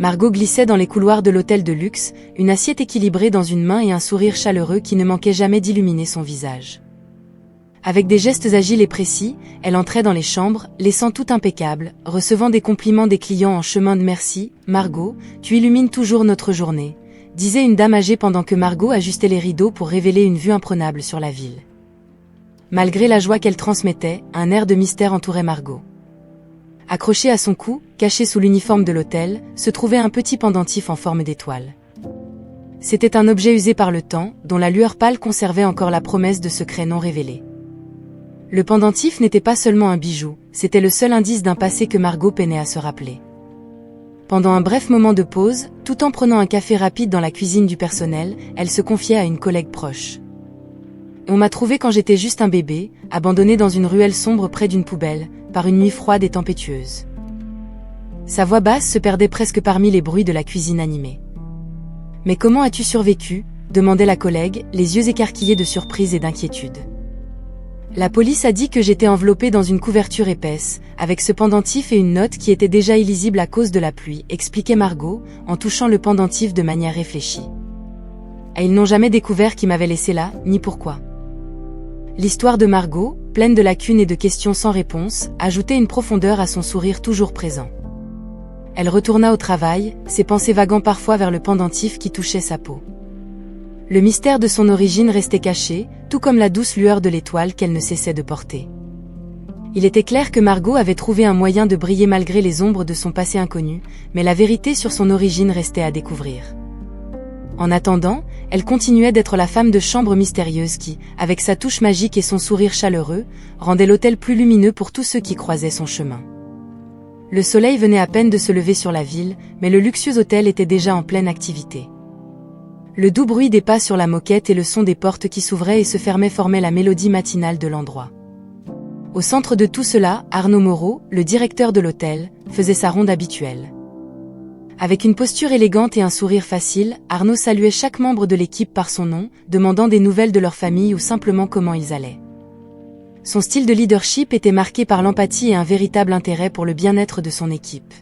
Margot glissait dans les couloirs de l'hôtel de luxe, une assiette équilibrée dans une main et un sourire chaleureux qui ne manquait jamais d'illuminer son visage. Avec des gestes agiles et précis, elle entrait dans les chambres, laissant tout impeccable, recevant des compliments des clients en chemin de merci. « Margot, tu illumines toujours notre journée », disait une dame âgée pendant que Margot ajustait les rideaux pour révéler une vue imprenable sur la ville. Malgré la joie qu'elle transmettait, un air de mystère entourait Margot. Accroché à son cou, caché sous l'uniforme de l'hôtel, se trouvait un petit pendentif en forme d'étoile. C'était un objet usé par le temps, dont la lueur pâle conservait encore la promesse de secrets non révélés. Le pendentif n'était pas seulement un bijou, c'était le seul indice d'un passé que Margot peinait à se rappeler. Pendant un bref moment de pause, tout en prenant un café rapide dans la cuisine du personnel, elle se confiait à une collègue proche. « On m'a trouvé quand j'étais juste un bébé, abandonné dans une ruelle sombre près d'une poubelle, par une nuit froide et tempétueuse. » Sa voix basse se perdait presque parmi les bruits de la cuisine animée. « Mais comment as-tu survécu ?» demandait la collègue, les yeux écarquillés de surprise et d'inquiétude. « La police a dit que j'étais enveloppée dans une couverture épaisse, avec ce pendentif et une note qui était déjà illisible à cause de la pluie, » expliquait Margot, en touchant le pendentif de manière réfléchie. « Et ils n'ont jamais découvert qui m'avait laissé là, ni pourquoi. » L'histoire de Margot, pleine de lacunes et de questions sans réponse, ajoutait une profondeur à son sourire toujours présent. Elle retourna au travail, ses pensées vaguant parfois vers le pendentif qui touchait sa peau. Le mystère de son origine restait caché, tout comme la douce lueur de l'étoile qu'elle ne cessait de porter. Il était clair que Margot avait trouvé un moyen de briller malgré les ombres de son passé inconnu, mais la vérité sur son origine restait à découvrir. En attendant, elle continuait d'être la femme de chambre mystérieuse qui, avec sa touche magique et son sourire chaleureux, rendait l'hôtel plus lumineux pour tous ceux qui croisaient son chemin. Le soleil venait à peine de se lever sur la ville, mais le luxueux hôtel était déjà en pleine activité. Le doux bruit des pas sur la moquette et le son des portes qui s'ouvraient et se fermaient formaient la mélodie matinale de l'endroit. Au centre de tout cela, Arnaud Moreau, le directeur de l'hôtel, faisait sa ronde habituelle. Avec une posture élégante et un sourire facile, Arnaud saluait chaque membre de l'équipe par son nom, demandant des nouvelles de leur famille ou simplement comment ils allaient. Son style de leadership était marqué par l'empathie et un véritable intérêt pour le bien-être de son équipe.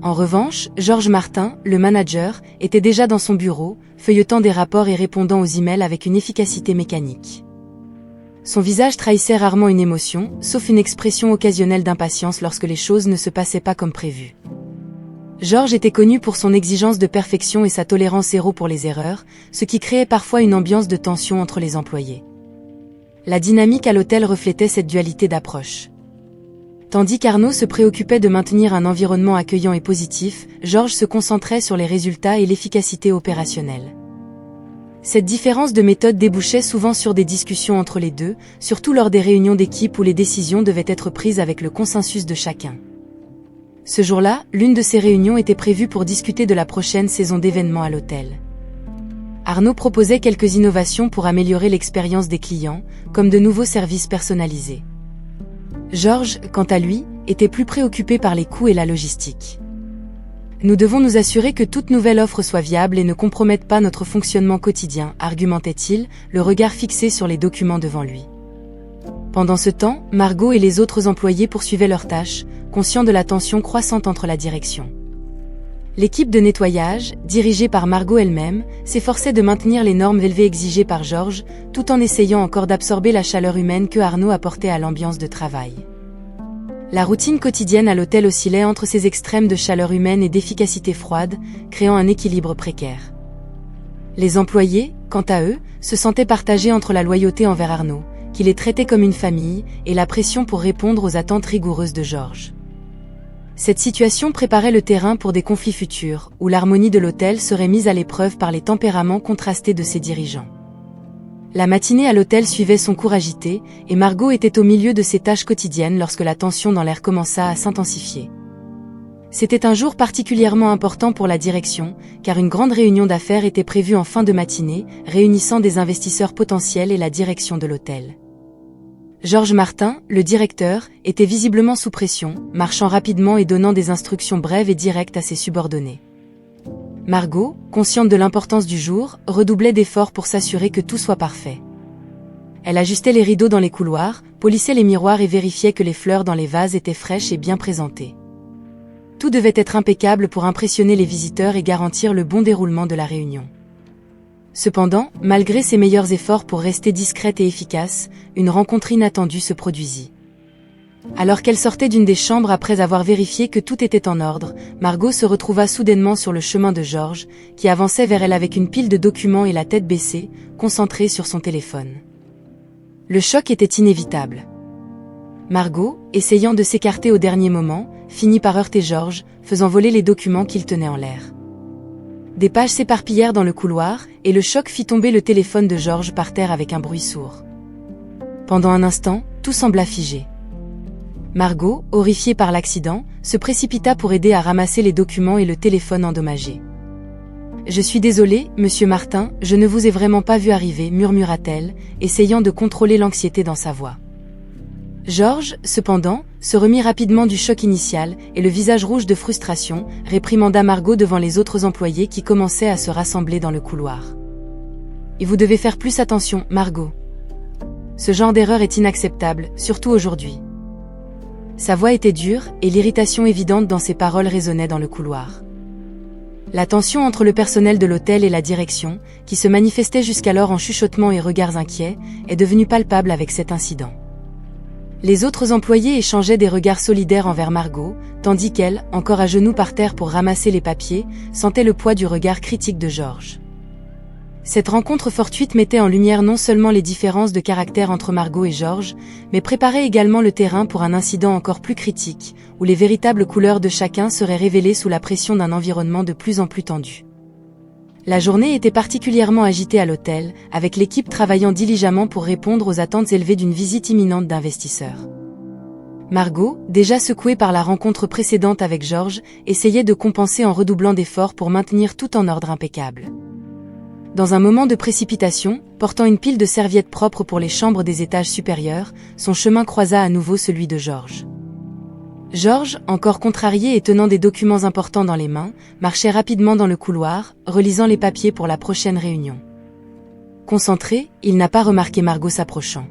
En revanche, Georges Martin, le manager, était déjà dans son bureau, feuilletant des rapports et répondant aux emails avec une efficacité mécanique. Son visage trahissait rarement une émotion, sauf une expression occasionnelle d'impatience lorsque les choses ne se passaient pas comme prévu. Georges était connu pour son exigence de perfection et sa tolérance zéro pour les erreurs, ce qui créait parfois une ambiance de tension entre les employés. La dynamique à l'hôtel reflétait cette dualité d'approche. Tandis qu'Arnaud se préoccupait de maintenir un environnement accueillant et positif, Georges se concentrait sur les résultats et l'efficacité opérationnelle. Cette différence de méthode débouchait souvent sur des discussions entre les deux, surtout lors des réunions d'équipe où les décisions devaient être prises avec le consensus de chacun. Ce jour-là, l'une de ces réunions était prévue pour discuter de la prochaine saison d'événements à l'hôtel. Arnaud proposait quelques innovations pour améliorer l'expérience des clients, comme de nouveaux services personnalisés. Georges, quant à lui, était plus préoccupé par les coûts et la logistique. « Nous devons nous assurer que toute nouvelle offre soit viable et ne compromette pas notre fonctionnement quotidien », argumentait-il, le regard fixé sur les documents devant lui. Pendant ce temps, Margot et les autres employés poursuivaient leurs tâches, conscients de la tension croissante entre la direction. L'équipe de nettoyage, dirigée par Margot elle-même, s'efforçait de maintenir les normes élevées exigées par Georges, tout en essayant encore d'absorber la chaleur humaine que Arnaud apportait à l'ambiance de travail. La routine quotidienne à l'hôtel oscillait entre ces extrêmes de chaleur humaine et d'efficacité froide, créant un équilibre précaire. Les employés, quant à eux, se sentaient partagés entre la loyauté envers Arnaud, qui les traitait comme une famille, et la pression pour répondre aux attentes rigoureuses de Georges. Cette situation préparait le terrain pour des conflits futurs, où l'harmonie de l'hôtel serait mise à l'épreuve par les tempéraments contrastés de ses dirigeants. La matinée à l'hôtel suivait son cours agité, et Margot était au milieu de ses tâches quotidiennes lorsque la tension dans l'air commença à s'intensifier. C'était un jour particulièrement important pour la direction, car une grande réunion d'affaires était prévue en fin de matinée, réunissant des investisseurs potentiels et la direction de l'hôtel. Georges Martin, le directeur, était visiblement sous pression, marchant rapidement et donnant des instructions brèves et directes à ses subordonnés. Margot, consciente de l'importance du jour, redoublait d'efforts pour s'assurer que tout soit parfait. Elle ajustait les rideaux dans les couloirs, polissait les miroirs et vérifiait que les fleurs dans les vases étaient fraîches et bien présentées. Tout devait être impeccable pour impressionner les visiteurs et garantir le bon déroulement de la réunion. Cependant, malgré ses meilleurs efforts pour rester discrète et efficace, une rencontre inattendue se produisit. Alors qu'elle sortait d'une des chambres après avoir vérifié que tout était en ordre, Margot se retrouva soudainement sur le chemin de Georges, qui avançait vers elle avec une pile de documents et la tête baissée, concentrée sur son téléphone. Le choc était inévitable. Margot, essayant de s'écarter au dernier moment, finit par heurter Georges, faisant voler les documents qu'il tenait en l'air. Des pages s'éparpillèrent dans le couloir, et le choc fit tomber le téléphone de Georges par terre avec un bruit sourd. Pendant un instant, tout sembla figé. Margot, horrifiée par l'accident, se précipita pour aider à ramasser les documents et le téléphone endommagé. « Je suis désolée, monsieur Martin, je ne vous ai vraiment pas vu arriver » murmura-t-elle, essayant de contrôler l'anxiété dans sa voix. Georges, cependant, se remit rapidement du choc initial, et le visage rouge de frustration, réprimanda Margot devant les autres employés qui commençaient à se rassembler dans le couloir. « Et vous devez faire plus attention, Margot. Ce genre d'erreur est inacceptable, surtout aujourd'hui. » Sa voix était dure, et l'irritation évidente dans ses paroles résonnait dans le couloir. La tension entre le personnel de l'hôtel et la direction, qui se manifestait jusqu'alors en chuchotements et regards inquiets, est devenue palpable avec cet incident. Les autres employés échangeaient des regards solidaires envers Margot, tandis qu'elle, encore à genoux par terre pour ramasser les papiers, sentait le poids du regard critique de Georges. Cette rencontre fortuite mettait en lumière non seulement les différences de caractère entre Margot et Georges, mais préparait également le terrain pour un incident encore plus critique, où les véritables couleurs de chacun seraient révélées sous la pression d'un environnement de plus en plus tendu. La journée était particulièrement agitée à l'hôtel, avec l'équipe travaillant diligemment pour répondre aux attentes élevées d'une visite imminente d'investisseurs. Margot, déjà secouée par la rencontre précédente avec Georges, essayait de compenser en redoublant d'efforts pour maintenir tout en ordre impeccable. Dans un moment de précipitation, portant une pile de serviettes propres pour les chambres des étages supérieurs, son chemin croisa à nouveau celui de Georges. Georges, encore contrarié et tenant des documents importants dans les mains, marchait rapidement dans le couloir, relisant les papiers pour la prochaine réunion. Concentré, il n'a pas remarqué Margot s'approchant.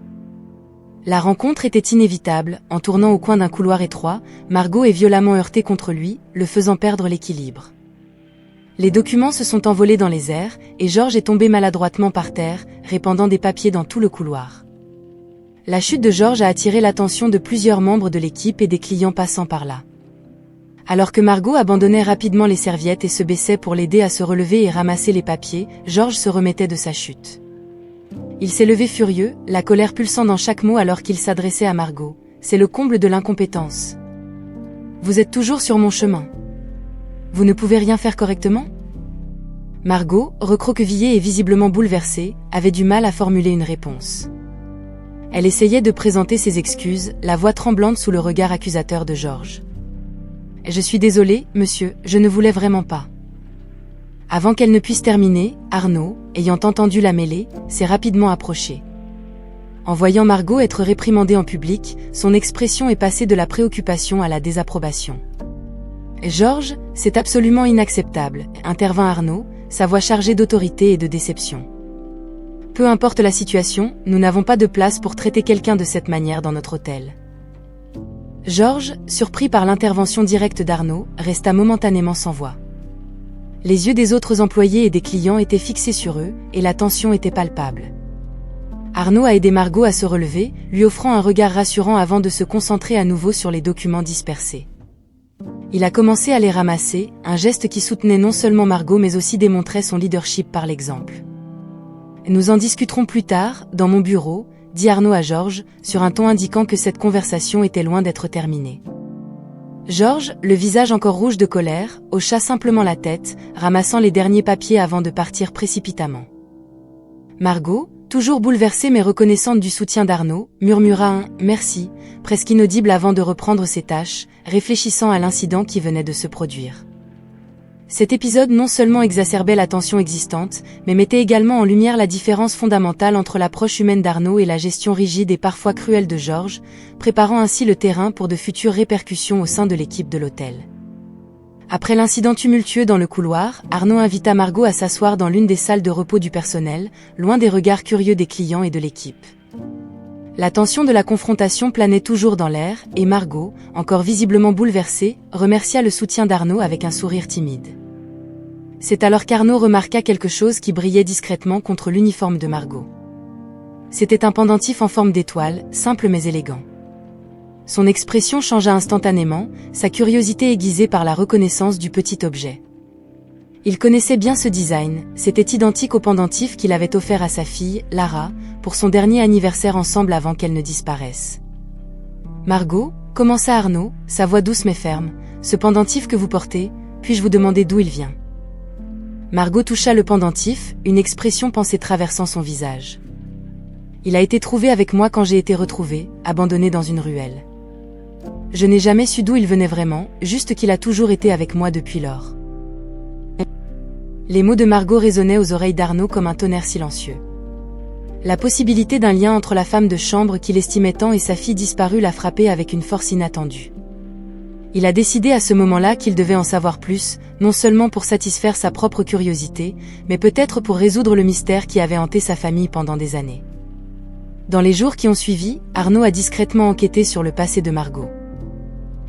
La rencontre était inévitable, en tournant au coin d'un couloir étroit, Margot est violemment heurtée contre lui, le faisant perdre l'équilibre. Les documents se sont envolés dans les airs, et Georges est tombé maladroitement par terre, répandant des papiers dans tout le couloir. La chute de Georges a attiré l'attention de plusieurs membres de l'équipe et des clients passant par là. Alors que Margot abandonnait rapidement les serviettes et se baissait pour l'aider à se relever et ramasser les papiers, Georges se remettait de sa chute. Il s'est levé furieux, la colère pulsant dans chaque mot alors qu'il s'adressait à Margot. C'est le comble de l'incompétence. Vous êtes toujours sur mon chemin. Vous ne pouvez rien faire correctement ? Margot, recroquevillée et visiblement bouleversée, avait du mal à formuler une réponse. Elle essayait de présenter ses excuses, la voix tremblante sous le regard accusateur de Georges. « Je suis désolée, monsieur, je ne voulais vraiment pas. » Avant qu'elle ne puisse terminer, Arnaud, ayant entendu la mêlée, s'est rapidement approché. En voyant Margot être réprimandée en public, son expression est passée de la préoccupation à la désapprobation. « Georges, c'est absolument inacceptable, » intervint Arnaud, sa voix chargée d'autorité et de déception. Peu importe la situation, nous n'avons pas de place pour traiter quelqu'un de cette manière dans notre hôtel. Georges, surpris par l'intervention directe d'Arnaud, resta momentanément sans voix. Les yeux des autres employés et des clients étaient fixés sur eux, et la tension était palpable. Arnaud a aidé Margot à se relever, lui offrant un regard rassurant avant de se concentrer à nouveau sur les documents dispersés. Il a commencé à les ramasser, un geste qui soutenait non seulement Margot mais aussi démontrait son leadership par l'exemple. Nous en discuterons plus tard, dans mon bureau, dit Arnaud à Georges, sur un ton indiquant que cette conversation était loin d'être terminée. Georges, le visage encore rouge de colère, hocha simplement la tête, ramassant les derniers papiers avant de partir précipitamment. Margot, toujours bouleversée mais reconnaissante du soutien d'Arnaud, murmura un « merci », presque inaudible avant de reprendre ses tâches, réfléchissant à l'incident qui venait de se produire. Cet épisode non seulement exacerbait la tension existante, mais mettait également en lumière la différence fondamentale entre l'approche humaine d'Arnaud et la gestion rigide et parfois cruelle de Georges, préparant ainsi le terrain pour de futures répercussions au sein de l'équipe de l'hôtel. Après l'incident tumultueux dans le couloir, Arnaud invita Margot à s'asseoir dans l'une des salles de repos du personnel, loin des regards curieux des clients et de l'équipe. La tension de la confrontation planait toujours dans l'air, et Margot, encore visiblement bouleversée, remercia le soutien d'Arnaud avec un sourire timide. C'est alors qu'Arnaud remarqua quelque chose qui brillait discrètement contre l'uniforme de Margot. C'était un pendentif en forme d'étoile, simple mais élégant. Son expression changea instantanément, sa curiosité aiguisée par la reconnaissance du petit objet. Il connaissait bien ce design, c'était identique au pendentif qu'il avait offert à sa fille, Lara, pour son dernier anniversaire ensemble avant qu'elle ne disparaisse. « Margot, commença Arnaud, sa voix douce mais ferme, ce pendentif que vous portez, puis-je vous demander d'où il vient ?» Margot toucha le pendentif, une expression pensée traversant son visage. « Il a été trouvé avec moi quand j'ai été retrouvée, abandonné dans une ruelle. Je n'ai jamais su d'où il venait vraiment, juste qu'il a toujours été avec moi depuis lors. » Les mots de Margot résonnaient aux oreilles d'Arnaud comme un tonnerre silencieux. La possibilité d'un lien entre la femme de chambre qu'il estimait tant et sa fille disparue l'a frappé avec une force inattendue. Il a décidé à ce moment-là qu'il devait en savoir plus, non seulement pour satisfaire sa propre curiosité, mais peut-être pour résoudre le mystère qui avait hanté sa famille pendant des années. Dans les jours qui ont suivi, Arnaud a discrètement enquêté sur le passé de Margot.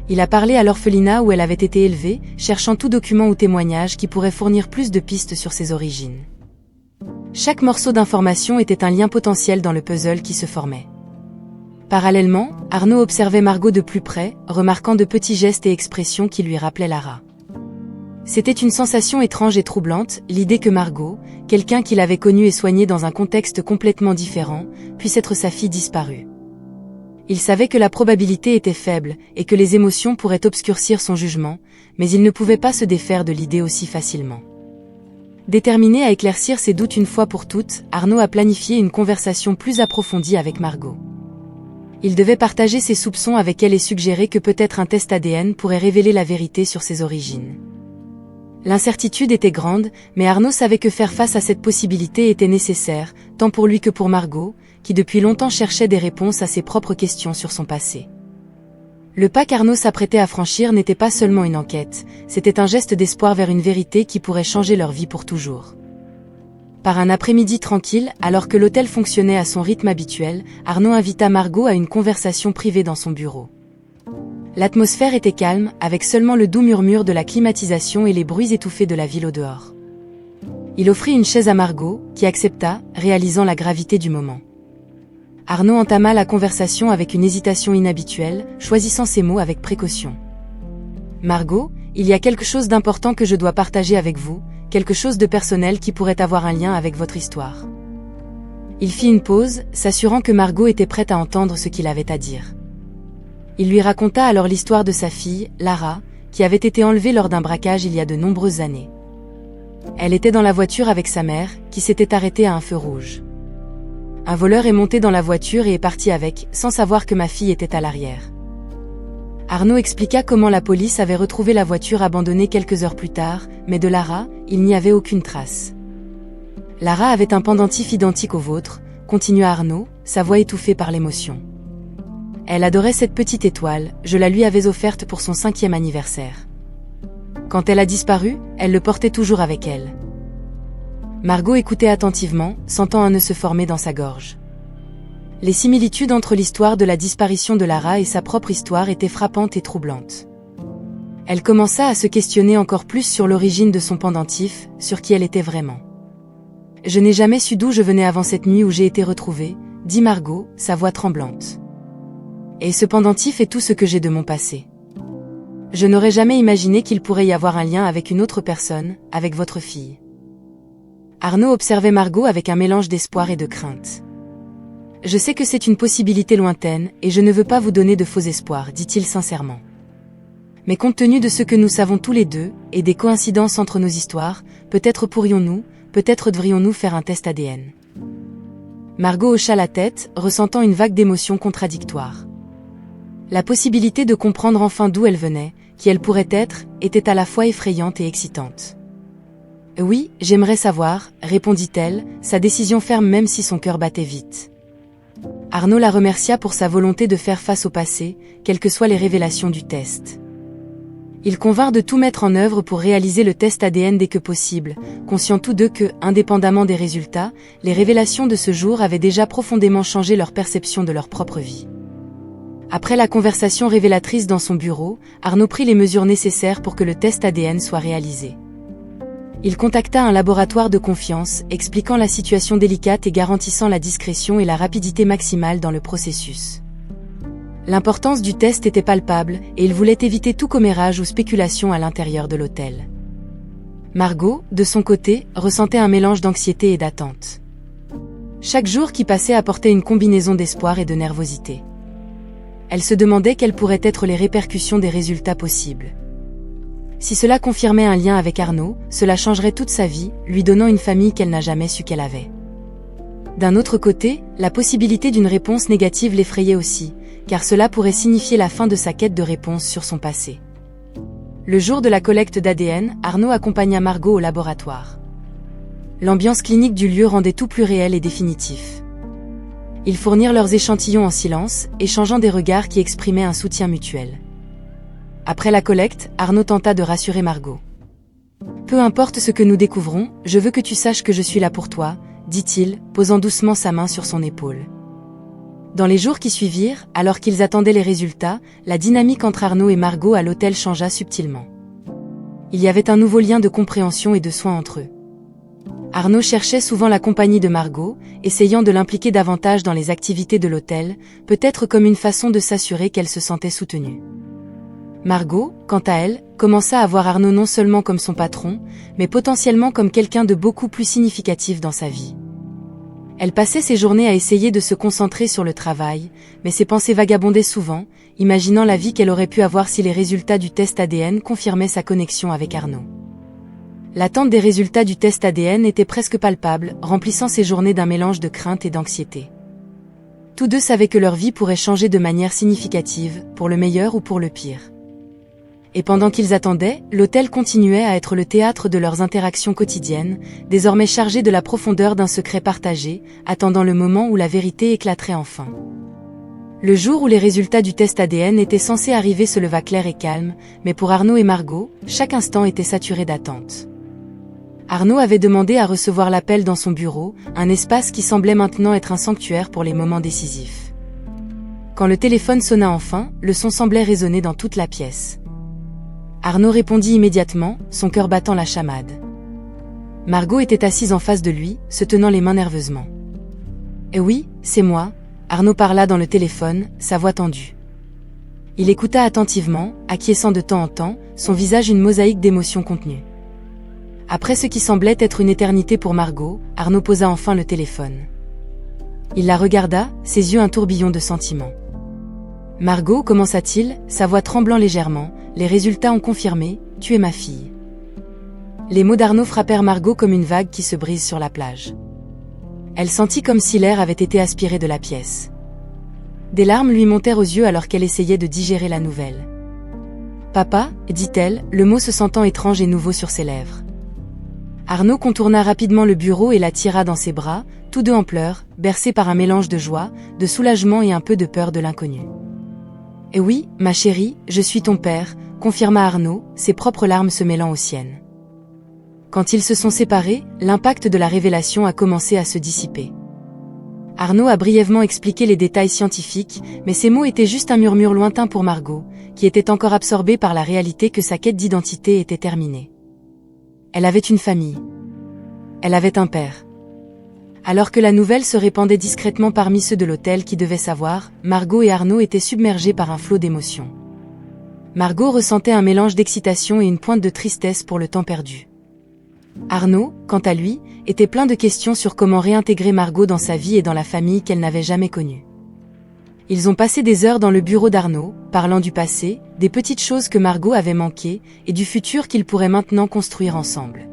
Il a parlé à l'orphelinat où elle avait été élevée, cherchant tout document ou témoignage qui pourrait fournir plus de pistes sur ses origines. Chaque morceau d'information était un lien potentiel dans le puzzle qui se formait. Parallèlement, Arnaud observait Margot de plus près, remarquant de petits gestes et expressions qui lui rappelaient Lara. C'était une sensation étrange et troublante, l'idée que Margot, quelqu'un qu'il avait connu et soigné dans un contexte complètement différent, puisse être sa fille disparue. Il savait que la probabilité était faible et que les émotions pourraient obscurcir son jugement, mais il ne pouvait pas se défaire de l'idée aussi facilement. Déterminé à éclaircir ses doutes une fois pour toutes, Arnaud a planifié une conversation plus approfondie avec Margot. Il devait partager ses soupçons avec elle et suggérer que peut-être un test ADN pourrait révéler la vérité sur ses origines. L'incertitude était grande, mais Arnaud savait que faire face à cette possibilité était nécessaire, tant pour lui que pour Margot, qui depuis longtemps cherchait des réponses à ses propres questions sur son passé. Le pas qu'Arnaud s'apprêtait à franchir n'était pas seulement une enquête, c'était un geste d'espoir vers une vérité qui pourrait changer leur vie pour toujours. Par un après-midi tranquille, alors que l'hôtel fonctionnait à son rythme habituel, Arnaud invita Margot à une conversation privée dans son bureau. L'atmosphère était calme, avec seulement le doux murmure de la climatisation et les bruits étouffés de la ville au dehors. Il offrit une chaise à Margot, qui accepta, réalisant la gravité du moment. Arnaud entama la conversation avec une hésitation inhabituelle, choisissant ses mots avec précaution. « Margot, il y a quelque chose d'important que je dois partager avec vous, quelque chose de personnel qui pourrait avoir un lien avec votre histoire. » Il fit une pause, s'assurant que Margot était prête à entendre ce qu'il avait à dire. Il lui raconta alors l'histoire de sa fille, Lara, qui avait été enlevée lors d'un braquage il y a de nombreuses années. Elle était dans la voiture avec sa mère, qui s'était arrêtée à un feu rouge. Un voleur est monté dans la voiture et est parti avec, sans savoir que ma fille était à l'arrière. Arnaud expliqua comment la police avait retrouvé la voiture abandonnée quelques heures plus tard, mais de Lara, il n'y avait aucune trace. Lara avait un pendentif identique au vôtre, continua Arnaud, sa voix étouffée par l'émotion. Elle adorait cette petite étoile, je la lui avais offerte pour son 5e anniversaire. Quand elle a disparu, elle le portait toujours avec elle. Margot écoutait attentivement, sentant un nœud se former dans sa gorge. Les similitudes entre l'histoire de la disparition de Lara et sa propre histoire étaient frappantes et troublantes. Elle commença à se questionner encore plus sur l'origine de son pendentif, sur qui elle était vraiment. « Je n'ai jamais su d'où je venais avant cette nuit où j'ai été retrouvée, » dit Margot, sa voix tremblante. « Et ce pendentif est tout ce que j'ai de mon passé. Je n'aurais jamais imaginé qu'il pourrait y avoir un lien avec une autre personne, avec votre fille. » Arnaud observait Margot avec un mélange d'espoir et de crainte. « Je sais que c'est une possibilité lointaine, et je ne veux pas vous donner de faux espoirs, dit-il sincèrement. Mais compte tenu de ce que nous savons tous les deux, et des coïncidences entre nos histoires, peut-être devrions-nous faire un test ADN. » Margot hocha la tête, ressentant une vague d'émotions contradictoires. La possibilité de comprendre enfin d'où elle venait, qui elle pourrait être, était à la fois effrayante et excitante. « Oui, j'aimerais savoir, » répondit-elle, sa décision ferme même si son cœur battait vite. Arnaud la remercia pour sa volonté de faire face au passé, quelles que soient les révélations du test. Ils convinrent de tout mettre en œuvre pour réaliser le test ADN dès que possible, conscients tous deux que, indépendamment des résultats, les révélations de ce jour avaient déjà profondément changé leur perception de leur propre vie. Après la conversation révélatrice dans son bureau, Arnaud prit les mesures nécessaires pour que le test ADN soit réalisé. Il contacta un laboratoire de confiance, expliquant la situation délicate et garantissant la discrétion et la rapidité maximale dans le processus. L'importance du test était palpable, et il voulait éviter tout commérage ou spéculation à l'intérieur de l'hôtel. Margot, de son côté, ressentait un mélange d'anxiété et d'attente. Chaque jour qui passait apportait une combinaison d'espoir et de nervosité. Elle se demandait quelles pourraient être les répercussions des résultats possibles. Si cela confirmait un lien avec Arnaud, cela changerait toute sa vie, lui donnant une famille qu'elle n'a jamais su qu'elle avait. D'un autre côté, la possibilité d'une réponse négative l'effrayait aussi, car cela pourrait signifier la fin de sa quête de réponse sur son passé. Le jour de la collecte d'ADN, Arnaud accompagna Margot au laboratoire. L'ambiance clinique du lieu rendait tout plus réel et définitif. Ils fournirent leurs échantillons en silence, échangeant des regards qui exprimaient un soutien mutuel. Après la collecte, Arnaud tenta de rassurer Margot. « Peu importe ce que nous découvrons, je veux que tu saches que je suis là pour toi, » dit-il, posant doucement sa main sur son épaule. Dans les jours qui suivirent, alors qu'ils attendaient les résultats, la dynamique entre Arnaud et Margot à l'hôtel changea subtilement. Il y avait un nouveau lien de compréhension et de soin entre eux. Arnaud cherchait souvent la compagnie de Margot, essayant de l'impliquer davantage dans les activités de l'hôtel, peut-être comme une façon de s'assurer qu'elle se sentait soutenue. Margot, quant à elle, commença à voir Arnaud non seulement comme son patron, mais potentiellement comme quelqu'un de beaucoup plus significatif dans sa vie. Elle passait ses journées à essayer de se concentrer sur le travail, mais ses pensées vagabondaient souvent, imaginant la vie qu'elle aurait pu avoir si les résultats du test ADN confirmaient sa connexion avec Arnaud. L'attente des résultats du test ADN était presque palpable, remplissant ses journées d'un mélange de crainte et d'anxiété. Tous deux savaient que leur vie pourrait changer de manière significative, pour le meilleur ou pour le pire. Et pendant qu'ils attendaient, l'hôtel continuait à être le théâtre de leurs interactions quotidiennes, désormais chargées de la profondeur d'un secret partagé, attendant le moment où la vérité éclaterait enfin. Le jour où les résultats du test ADN étaient censés arriver se leva clair et calme, mais pour Arnaud et Margot, chaque instant était saturé d'attente. Arnaud avait demandé à recevoir l'appel dans son bureau, un espace qui semblait maintenant être un sanctuaire pour les moments décisifs. Quand le téléphone sonna enfin, le son semblait résonner dans toute la pièce. Arnaud répondit immédiatement, son cœur battant la chamade. Margot était assise en face de lui, se tenant les mains nerveusement. « Eh oui, c'est moi », Arnaud parla dans le téléphone, sa voix tendue. Il écouta attentivement, acquiesçant de temps en temps, son visage une mosaïque d'émotions contenues. Après ce qui semblait être une éternité pour Margot, Arnaud posa enfin le téléphone. Il la regarda, ses yeux un tourbillon de sentiments. « Margot, commença-t-il, sa voix tremblant légèrement, les résultats ont confirmé, tu es ma fille. » Les mots d'Arnaud frappèrent Margot comme une vague qui se brise sur la plage. Elle sentit comme si l'air avait été aspiré de la pièce. Des larmes lui montèrent aux yeux alors qu'elle essayait de digérer la nouvelle. « Papa » dit-elle, le mot se sentant étrange et nouveau sur ses lèvres. Arnaud contourna rapidement le bureau et la tira dans ses bras, tous deux en pleurs, bercés par un mélange de joie, de soulagement et un peu de peur de l'inconnu. « Eh oui, ma chérie, je suis ton père », confirma Arnaud, ses propres larmes se mêlant aux siennes. Quand ils se sont séparés, l'impact de la révélation a commencé à se dissiper. Arnaud a brièvement expliqué les détails scientifiques, mais ces mots étaient juste un murmure lointain pour Margot, qui était encore absorbée par la réalité que sa quête d'identité était terminée. Elle avait une famille. Elle avait un père. Alors que la nouvelle se répandait discrètement parmi ceux de l'hôtel qui devaient savoir, Margot et Arnaud étaient submergés par un flot d'émotions. Margot ressentait un mélange d'excitation et une pointe de tristesse pour le temps perdu. Arnaud, quant à lui, était plein de questions sur comment réintégrer Margot dans sa vie et dans la famille qu'elle n'avait jamais connue. Ils ont passé des heures dans le bureau d'Arnaud, parlant du passé, des petites choses que Margot avait manquées, et du futur qu'ils pourraient maintenant construire ensemble.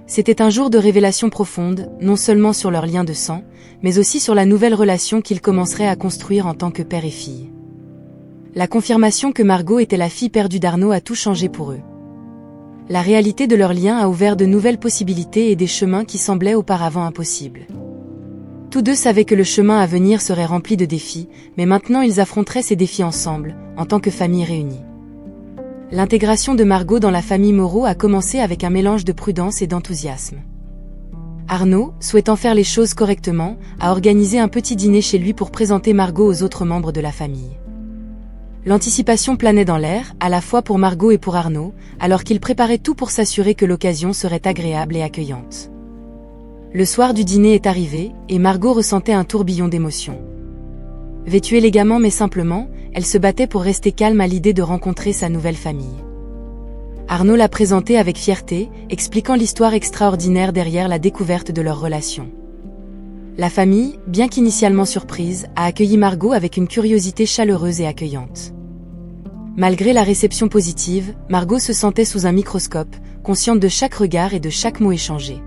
C'était un jour de révélation profonde, non seulement sur leur lien de sang, mais aussi sur la nouvelle relation qu'ils commenceraient à construire en tant que père et fille. La confirmation que Margot était la fille perdue d'Arnaud a tout changé pour eux. La réalité de leur lien a ouvert de nouvelles possibilités et des chemins qui semblaient auparavant impossibles. Tous deux savaient que le chemin à venir serait rempli de défis, mais maintenant ils affronteraient ces défis ensemble, en tant que famille réunie. L'intégration de Margot dans la famille Moreau a commencé avec un mélange de prudence et d'enthousiasme. Arnaud, souhaitant faire les choses correctement, a organisé un petit dîner chez lui pour présenter Margot aux autres membres de la famille. L'anticipation planait dans l'air, à la fois pour Margot et pour Arnaud, alors qu'il préparait tout pour s'assurer que l'occasion serait agréable et accueillante. Le soir du dîner est arrivé, et Margot ressentait un tourbillon d'émotions. Vêtue élégamment mais simplement, elle se battait pour rester calme à l'idée de rencontrer sa nouvelle famille. Arnaud l'a présentée avec fierté, expliquant l'histoire extraordinaire derrière la découverte de leur relation. La famille, bien qu'initialement surprise, a accueilli Margot avec une curiosité chaleureuse et accueillante. Malgré la réception positive, Margot se sentait sous un microscope, consciente de chaque regard et de chaque mot échangé.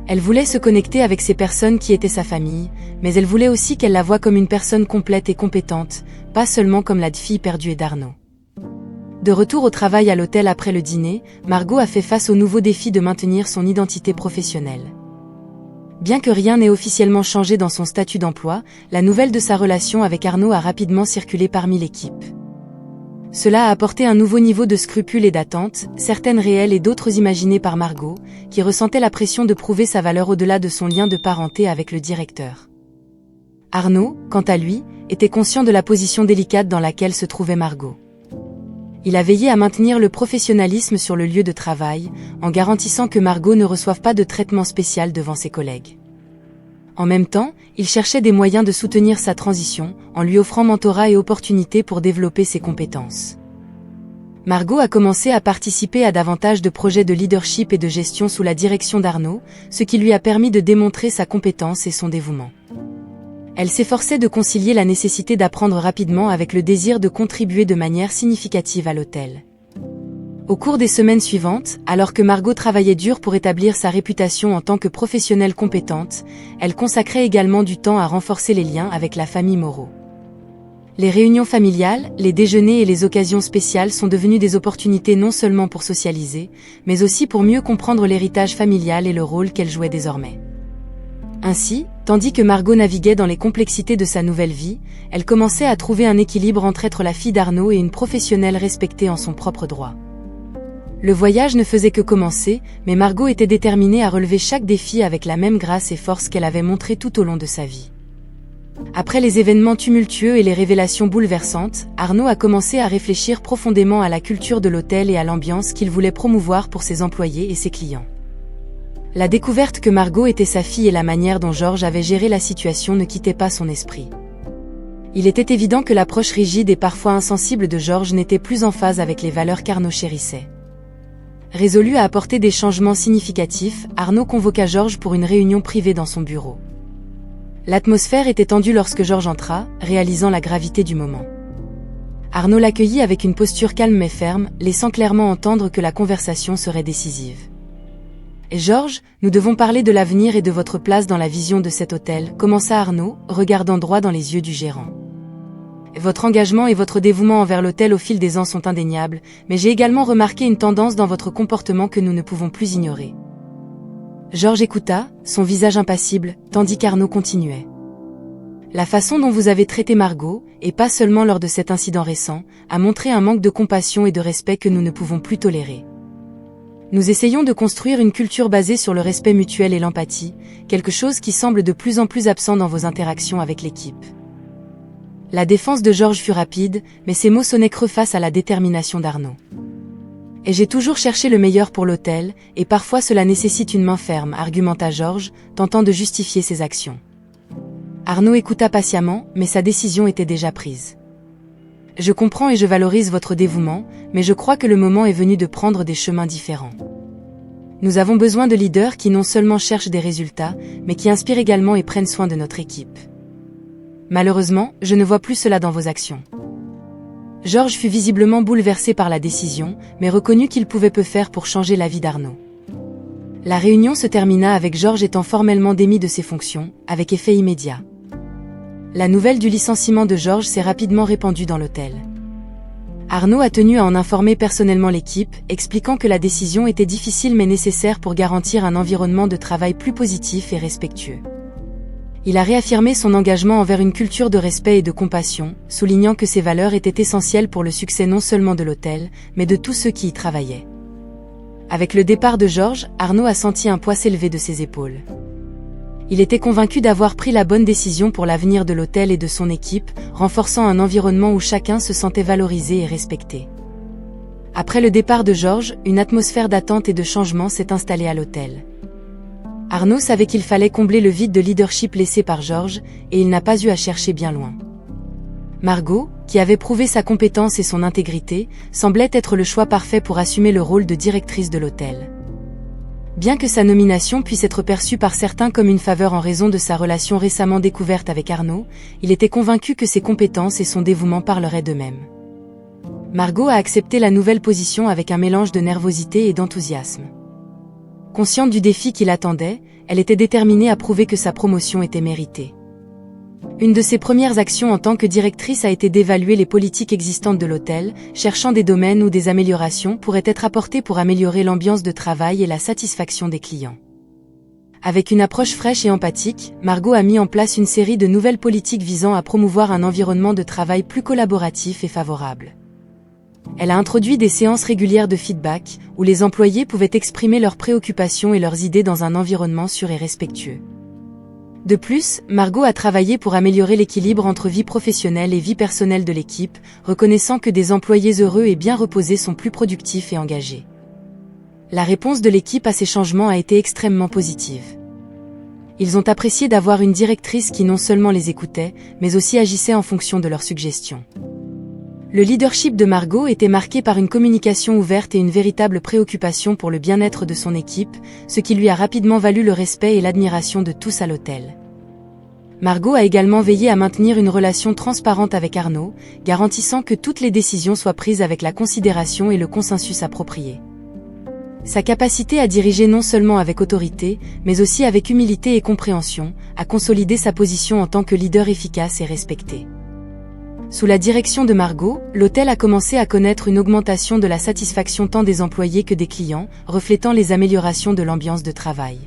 Elle voulait se connecter avec ces personnes qui étaient sa famille, mais elle voulait aussi qu'elle la voie comme une personne complète et compétente, pas seulement comme la fille perdue d'Arnaud. De retour au travail à l'hôtel après le dîner, Margot a fait face au nouveau défi de maintenir son identité professionnelle. Bien que rien n'ait officiellement changé dans son statut d'emploi, la nouvelle de sa relation avec Arnaud a rapidement circulé parmi l'équipe. Cela a apporté un nouveau niveau de scrupules et d'attentes, certaines réelles et d'autres imaginées par Margot, qui ressentait la pression de prouver sa valeur au-delà de son lien de parenté avec le directeur. Arnaud, quant à lui, était conscient de la position délicate dans laquelle se trouvait Margot. Il a veillé à maintenir le professionnalisme sur le lieu de travail, en garantissant que Margot ne reçoive pas de traitement spécial devant ses collègues. En même temps, il cherchait des moyens de soutenir sa transition, en lui offrant mentorat et opportunités pour développer ses compétences. Margot a commencé à participer à davantage de projets de leadership et de gestion sous la direction d'Arnaud, ce qui lui a permis de démontrer sa compétence et son dévouement. Elle s'efforçait de concilier la nécessité d'apprendre rapidement avec le désir de contribuer de manière significative à l'hôtel. Au cours des semaines suivantes, alors que Margot travaillait dur pour établir sa réputation en tant que professionnelle compétente, elle consacrait également du temps à renforcer les liens avec la famille Moreau. Les réunions familiales, les déjeuners et les occasions spéciales sont devenues des opportunités non seulement pour socialiser, mais aussi pour mieux comprendre l'héritage familial et le rôle qu'elle jouait désormais. Ainsi, tandis que Margot naviguait dans les complexités de sa nouvelle vie, elle commençait à trouver un équilibre entre être la fille d'Arnaud et une professionnelle respectée en son propre droit. Le voyage ne faisait que commencer, mais Margot était déterminée à relever chaque défi avec la même grâce et force qu'elle avait montrée tout au long de sa vie. Après les événements tumultueux et les révélations bouleversantes, Arnaud a commencé à réfléchir profondément à la culture de l'hôtel et à l'ambiance qu'il voulait promouvoir pour ses employés et ses clients. La découverte que Margot était sa fille et la manière dont Georges avait géré la situation ne quittaient pas son esprit. Il était évident que l'approche rigide et parfois insensible de Georges n'était plus en phase avec les valeurs qu'Arnaud chérissait. Résolu à apporter des changements significatifs, Arnaud convoqua Georges pour une réunion privée dans son bureau. L'atmosphère était tendue lorsque Georges entra, réalisant la gravité du moment. Arnaud l'accueillit avec une posture calme mais ferme, laissant clairement entendre que la conversation serait décisive. « Georges, nous devons parler de l'avenir et de votre place dans la vision de cet hôtel », commença Arnaud, regardant droit dans les yeux du gérant. Votre engagement et votre dévouement envers l'hôtel au fil des ans sont indéniables, mais j'ai également remarqué une tendance dans votre comportement que nous ne pouvons plus ignorer. Georges écouta, son visage impassible, tandis qu'Arnaud continuait. La façon dont vous avez traité Margot, et pas seulement lors de cet incident récent, a montré un manque de compassion et de respect que nous ne pouvons plus tolérer. Nous essayons de construire une culture basée sur le respect mutuel et l'empathie, quelque chose qui semble de plus en plus absent dans vos interactions avec l'équipe. La défense de Georges fut rapide, mais ses mots sonnaient creux face à la détermination d'Arnaud. Et j'ai toujours cherché le meilleur pour l'hôtel, et parfois cela nécessite une main ferme, argumenta Georges, tentant de justifier ses actions. Arnaud écouta patiemment, mais sa décision était déjà prise. Je comprends et je valorise votre dévouement, mais je crois que le moment est venu de prendre des chemins différents. Nous avons besoin de leaders qui non seulement cherchent des résultats, mais qui inspirent également et prennent soin de notre équipe. Malheureusement, je ne vois plus cela dans vos actions. Georges fut visiblement bouleversé par la décision, mais reconnut qu'il pouvait peu faire pour changer la vie d'Arnaud. La réunion se termina avec Georges étant formellement démis de ses fonctions, avec effet immédiat. La nouvelle du licenciement de Georges s'est rapidement répandue dans l'hôtel. Arnaud a tenu à en informer personnellement l'équipe, expliquant que la décision était difficile mais nécessaire pour garantir un environnement de travail plus positif et respectueux. Il a réaffirmé son engagement envers une culture de respect et de compassion, soulignant que ces valeurs étaient essentielles pour le succès non seulement de l'hôtel, mais de tous ceux qui y travaillaient. Avec le départ de Georges, Arnaud a senti un poids s'élever de ses épaules. Il était convaincu d'avoir pris la bonne décision pour l'avenir de l'hôtel et de son équipe, renforçant un environnement où chacun se sentait valorisé et respecté. Après le départ de Georges, une atmosphère d'attente et de changement s'est installée à l'hôtel. Arnaud savait qu'il fallait combler le vide de leadership laissé par Georges, et il n'a pas eu à chercher bien loin. Margot, qui avait prouvé sa compétence et son intégrité, semblait être le choix parfait pour assumer le rôle de directrice de l'hôtel. Bien que sa nomination puisse être perçue par certains comme une faveur en raison de sa relation récemment découverte avec Arnaud, il était convaincu que ses compétences et son dévouement parleraient d'eux-mêmes. Margot a accepté la nouvelle position avec un mélange de nervosité et d'enthousiasme. Consciente du défi qui l'attendait, elle était déterminée à prouver que sa promotion était méritée. Une de ses premières actions en tant que directrice a été d'évaluer les politiques existantes de l'hôtel, cherchant des domaines où des améliorations pourraient être apportées pour améliorer l'ambiance de travail et la satisfaction des clients. Avec une approche fraîche et empathique, Margot a mis en place une série de nouvelles politiques visant à promouvoir un environnement de travail plus collaboratif et favorable. Elle a introduit des séances régulières de feedback, où les employés pouvaient exprimer leurs préoccupations et leurs idées dans un environnement sûr et respectueux. De plus, Margot a travaillé pour améliorer l'équilibre entre vie professionnelle et vie personnelle de l'équipe, reconnaissant que des employés heureux et bien reposés sont plus productifs et engagés. La réponse de l'équipe à ces changements a été extrêmement positive. Ils ont apprécié d'avoir une directrice qui non seulement les écoutait, mais aussi agissait en fonction de leurs suggestions. Le leadership de Margot était marqué par une communication ouverte et une véritable préoccupation pour le bien-être de son équipe, ce qui lui a rapidement valu le respect et l'admiration de tous à l'hôtel. Margot a également veillé à maintenir une relation transparente avec Arnaud, garantissant que toutes les décisions soient prises avec la considération et le consensus approprié. Sa capacité à diriger non seulement avec autorité, mais aussi avec humilité et compréhension, a consolidé sa position en tant que leader efficace et respecté. Sous la direction de Margot, l'hôtel a commencé à connaître une augmentation de la satisfaction tant des employés que des clients, reflétant les améliorations de l'ambiance de travail.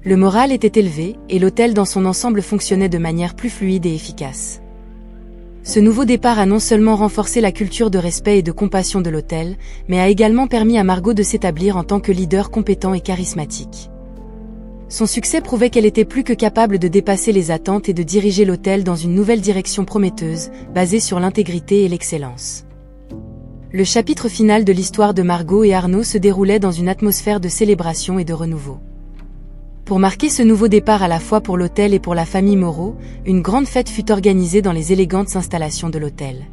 Le moral était élevé, et l'hôtel dans son ensemble fonctionnait de manière plus fluide et efficace. Ce nouveau départ a non seulement renforcé la culture de respect et de compassion de l'hôtel, mais a également permis à Margot de s'établir en tant que leader compétent et charismatique. Son succès prouvait qu'elle était plus que capable de dépasser les attentes et de diriger l'hôtel dans une nouvelle direction prometteuse, basée sur l'intégrité et l'excellence. Le chapitre final de l'histoire de Margot et Arnaud se déroulait dans une atmosphère de célébration et de renouveau. Pour marquer ce nouveau départ à la fois pour l'hôtel et pour la famille Moreau, une grande fête fut organisée dans les élégantes installations de l'hôtel.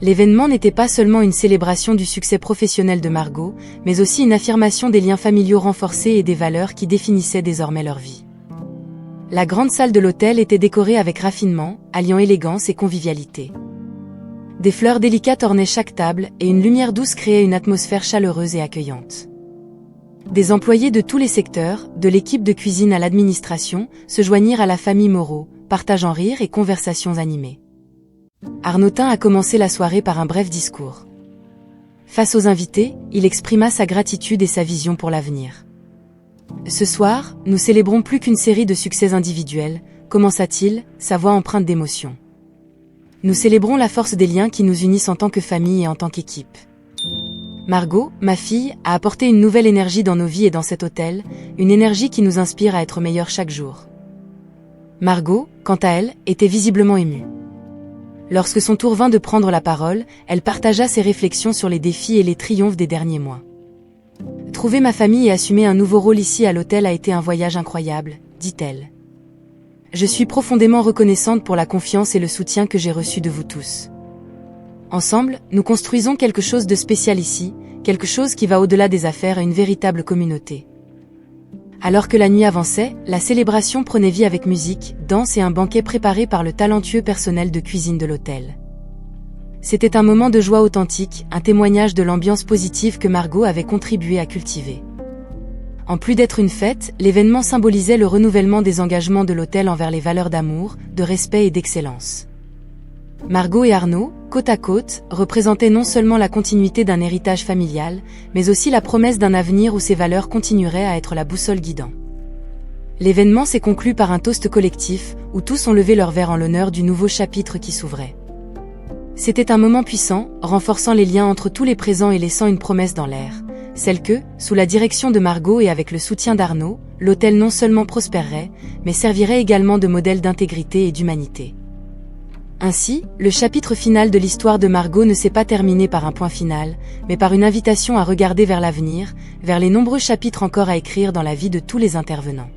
L'événement n'était pas seulement une célébration du succès professionnel de Margot, mais aussi une affirmation des liens familiaux renforcés et des valeurs qui définissaient désormais leur vie. La grande salle de l'hôtel était décorée avec raffinement, alliant élégance et convivialité. Des fleurs délicates ornaient chaque table et une lumière douce créait une atmosphère chaleureuse et accueillante. Des employés de tous les secteurs, de l'équipe de cuisine à l'administration, se joignirent à la famille Moreau, partageant rires et conversations animées. Arnautin a commencé la soirée par un bref discours. Face aux invités, il exprima sa gratitude et sa vision pour l'avenir. Ce soir, nous célébrons plus qu'une série de succès individuels, commença-t-il, sa voix empreinte d'émotion. Nous célébrons la force des liens qui nous unissent en tant que famille et en tant qu'équipe. Margot, ma fille, a apporté une nouvelle énergie dans nos vies et dans cet hôtel, une énergie qui nous inspire à être meilleurs chaque jour. Margot, quant à elle, était visiblement émue. Lorsque son tour vint de prendre la parole, elle partagea ses réflexions sur les défis et les triomphes des derniers mois. Trouver ma famille et assumer un nouveau rôle ici à l'hôtel a été un voyage incroyable, dit-elle. Je suis profondément reconnaissante pour la confiance et le soutien que j'ai reçu de vous tous. Ensemble, nous construisons quelque chose de spécial ici, quelque chose qui va au-delà des affaires et une véritable communauté. Alors que la nuit avançait, la célébration prenait vie avec musique, danse et un banquet préparé par le talentueux personnel de cuisine de l'hôtel. C'était un moment de joie authentique, un témoignage de l'ambiance positive que Margot avait contribué à cultiver. En plus d'être une fête, l'événement symbolisait le renouvellement des engagements de l'hôtel envers les valeurs d'amour, de respect et d'excellence. Margot et Arnaud, côte à côte, représentaient non seulement la continuité d'un héritage familial, mais aussi la promesse d'un avenir où ces valeurs continueraient à être la boussole guidant. L'événement s'est conclu par un toast collectif, où tous ont levé leur verre en l'honneur du nouveau chapitre qui s'ouvrait. C'était un moment puissant, renforçant les liens entre tous les présents et laissant une promesse dans l'air. Celle que, sous la direction de Margot et avec le soutien d'Arnaud, l'hôtel non seulement prospérerait, mais servirait également de modèle d'intégrité et d'humanité. Ainsi, le chapitre final de l'histoire de Margot ne s'est pas terminé par un point final, mais par une invitation à regarder vers l'avenir, vers les nombreux chapitres encore à écrire dans la vie de tous les intervenants.